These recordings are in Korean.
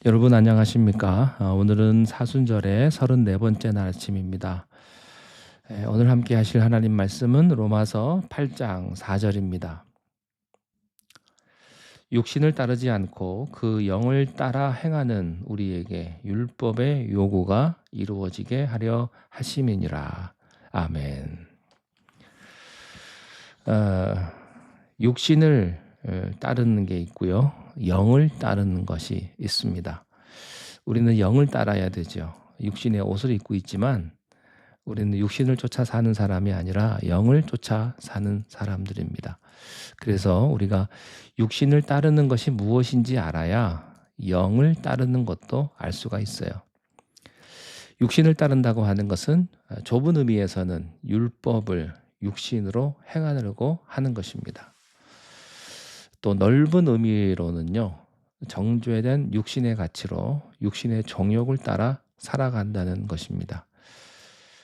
여러분 안녕하십니까? 오늘은 사순절의 34번째 날 아침입니다. 오늘 함께 하실 하나님 말씀은 로마서 8장 4절입니다. 육신을 따르지 않고 그 영을 따라 행하는 우리에게 율법의 요구가 이루어지게 하려 하심이니라. 아멘. 육신을 따르는 게 있고요. 영을 따르는 것이 있습니다. 우리는 영을 따라야 되죠. 육신의 옷을 입고 있지만 우리는 육신을 쫓아 사는 사람이 아니라 영을 쫓아 사는 사람들입니다. 그래서 우리가 육신을 따르는 것이 무엇인지 알아야 영을 따르는 것도 알 수가 있어요. 육신을 따른다고 하는 것은 좁은 의미에서는 율법을 육신으로 행하려고 하는 것입니다. 또 넓은 의미로는요, 정죄된 육신의 가치로 육신의 정욕을 따라 살아간다는 것입니다.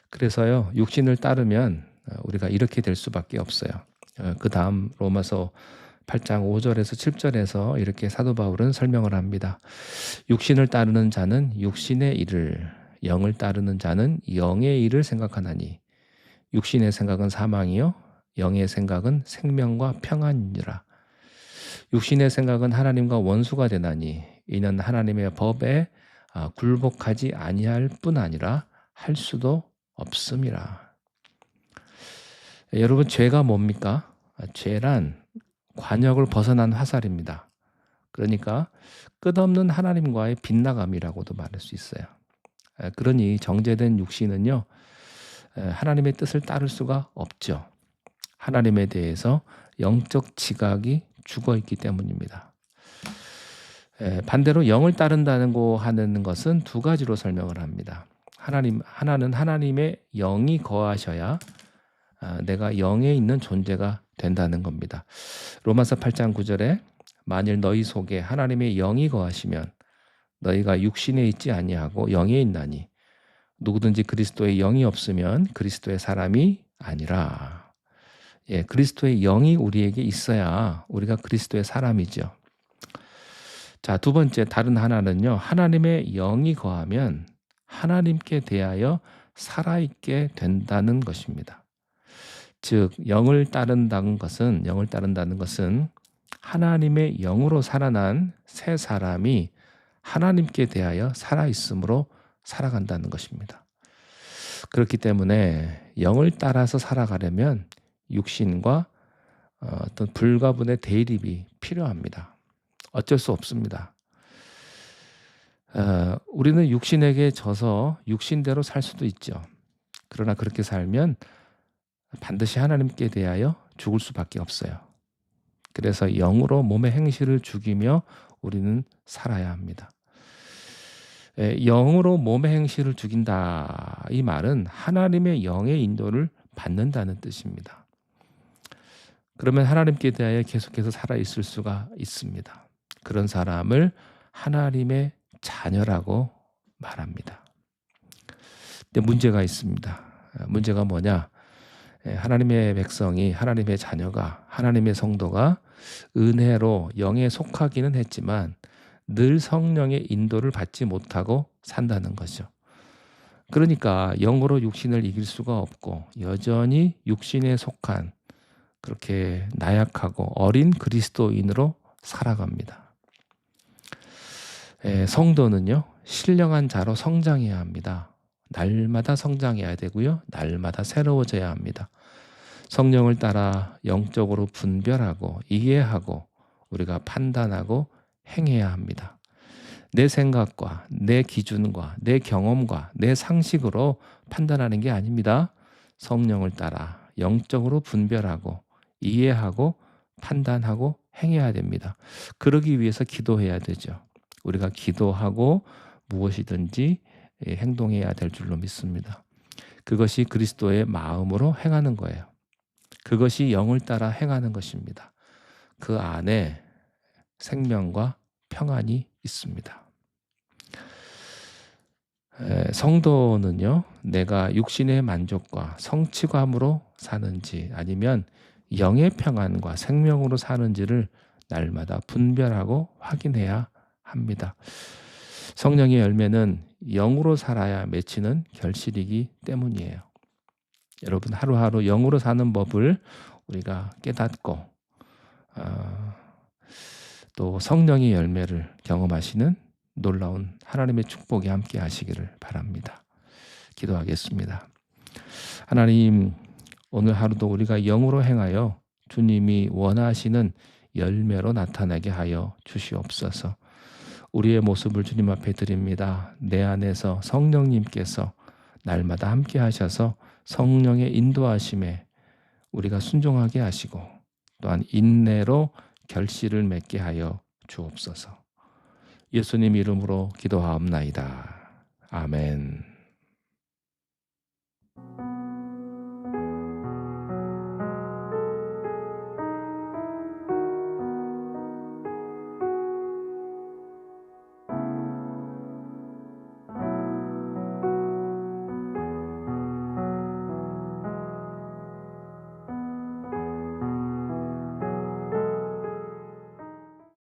그래서요, 육신을 따르면 우리가 이렇게 될 수밖에 없어요. 그 다음 로마서 8장 5절에서 7절에서 이렇게 사도 바울은 설명을 합니다. 육신을 따르는 자는 육신의 일을, 영을 따르는 자는 영의 일을 생각하나니 육신의 생각은 사망이요 영의 생각은 생명과 평안이니라. 육신의 생각은 하나님과 원수가 되나니 이는 하나님의 법에 굴복하지 아니할 뿐 아니라 할 수도 없음이라. 여러분, 죄가 뭡니까? 죄란 관역을 벗어난 화살입니다. 그러니까 끝없는 하나님과의 빗나감이라고도 말할 수 있어요. 그러니 정죄된 육신은요, 하나님의 뜻을 따를 수가 없죠. 하나님에 대해서 영적 지각이 죽어 있기 때문입니다. 반대로 영을 따른다고 하는 것은 두 가지로 설명을 합니다. 하나는 하나님의 영이 거하셔야 내가 영에 있는 존재가 된다는 겁니다. 로마서 8장 9절에 만일 너희 속에 하나님의 영이 거하시면 너희가 육신에 있지 아니하고 영에 있나니 누구든지 그리스도의 영이 없으면 그리스도의 사람이 아니라. 그리스도의 영이 우리에게 있어야 우리가 그리스도의 사람이죠. 자, 두 번째 다른 하나는요, 하나님의 영이 거하면 하나님께 대하여 살아있게 된다는 것입니다. 즉 영을 따른다는 것은 하나님의 영으로 살아난 새 사람이 하나님께 대하여 살아있음으로 살아간다는 것입니다. 그렇기 때문에 영을 따라서 살아가려면 육신과 어떤 불가분의 대립이 필요합니다. 어쩔 수 없습니다. 우리는 육신에게 져서 육신대로 살 수도 있죠. 그러나 그렇게 살면 반드시 하나님께 대하여 죽을 수밖에 없어요. 그래서 영으로 몸의 행실을 죽이며 우리는 살아야 합니다. 영으로 몸의 행실을 죽인다, 이 말은 하나님의 영의 인도를 받는다는 뜻입니다. 그러면 하나님께 대하여 계속해서 살아있을 수가 있습니다. 그런 사람을 하나님의 자녀라고 말합니다. 근데 문제가 있습니다. 문제가 뭐냐? 하나님의 백성이, 하나님의 자녀가, 하나님의 성도가 은혜로 영에 속하기는 했지만 늘 성령의 인도를 받지 못하고 산다는 거죠. 그러니까 영으로 육신을 이길 수가 없고 여전히 육신에 속한 그렇게 나약하고 어린 그리스도인으로 살아갑니다. 성도는요, 신령한 자로 성장해야 합니다. 날마다 성장해야 되고요, 날마다 새로워져야 합니다. 성령을 따라 영적으로 분별하고 이해하고 우리가 판단하고 행해야 합니다. 내 생각과 내 기준과 내 경험과 내 상식으로 판단하는 게 아닙니다. 성령을 따라 영적으로 분별하고 이해하고 판단하고 행해야 됩니다. 그러기 위해서 기도해야 되죠. 우리가 기도하고 무엇이든지 행동해야 될 줄로 믿습니다. 그것이 그리스도의 마음으로 행하는 거예요. 그것이 영을 따라 행하는 것입니다. 그 안에 생명과 평안이 있습니다. 성도는요, 내가 육신의 만족과 성취감으로 사는지 아니면 영의 평안과 생명으로 사는지를 날마다 분별하고 확인해야 합니다. 성령의 열매는 영으로 살아야 맺히는 결실이기 때문이에요. 여러분 하루하루 영으로 사는 법을 우리가 깨닫고 또 성령의 열매를 경험하시는 놀라운 하나님의 축복이 함께 하시기를 바랍니다. 기도하겠습니다. 하나님, 오늘 하루도 우리가 영으로 행하여 주님이 원하시는 열매로 나타나게 하여 주시옵소서. 우리의 모습을 주님 앞에 드립니다. 내 안에서 성령님께서 날마다 함께 하셔서 성령의 인도하심에 우리가 순종하게 하시고 또한 인내로 결실을 맺게 하여 주옵소서. 예수님 이름으로 기도하옵나이다. 아멘.